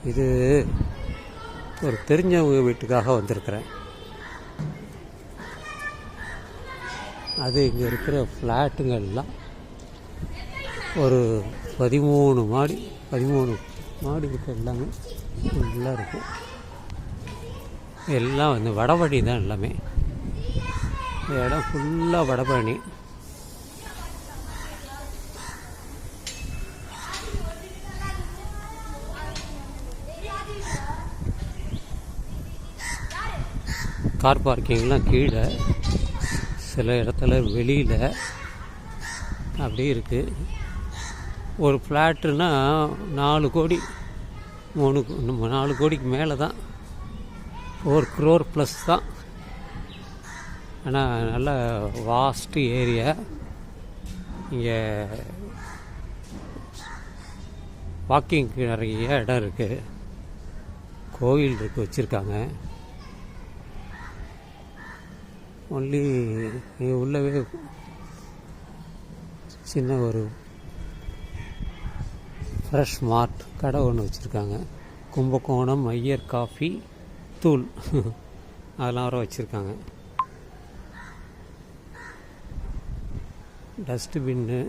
இது ஒரு தெரிஞ்சவங்க வீட்டுக்காக வந்திருக்கிறேன். அது இங்கே இருக்கிற ஃப்ளாட்டுங்கள்லாம் ஒரு 13 மாடி இருக்குது. எல்லாமே ஃபுல்லாக இருக்கும். எல்லாம் வந்து வடபழனி தான். எல்லாமே இடம் ஃபுல்லாக வடபழனி. கார் பார்க்கிங்லாம் கீழே, சில இடத்துல வெளியில் அப்படி இருக்குது. ஒரு ஃப்ளாட்டுன்னா 4 கோடி 4 கோடிக்கு மேலே தான், 4 crore ப்ளஸ் தான். ஆனால் நல்ல வாஸ்ட்டு ஏரியா. இங்கே வாக்கிங்க்கு நிறைய இடம் இருக்குது. கோயில் இருக்குது, வச்சுருக்காங்க. ஒன்லி இங்கே உள்ளவே சின்ன ஒரு ஃப்ரெஷ் மார்ட் கடை ஒன்று வச்சுருக்காங்க. கும்பகோணம் ஐயர் காஃபி தூள் அதெல்லாம் வர வச்சுருக்காங்க. டஸ்ட்பின்னு,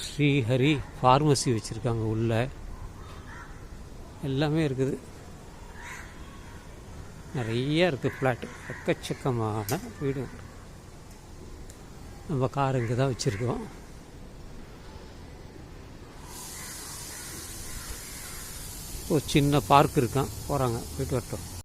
ஸ்ரீஹரி ஃபார்மசி வச்சுருக்காங்க. உள்ள எல்லாமே இருக்குது. நிறைய இருக்குது ஃப்ளாட்டு, எக்கச்சக்கமான வீடு. நம்ம கார் இங்கே தான் வச்சுருக்கோம். ஒரு சின்ன பார்க் இருக்கான், போகிறாங்க, போயிட்டு வரட்டும்.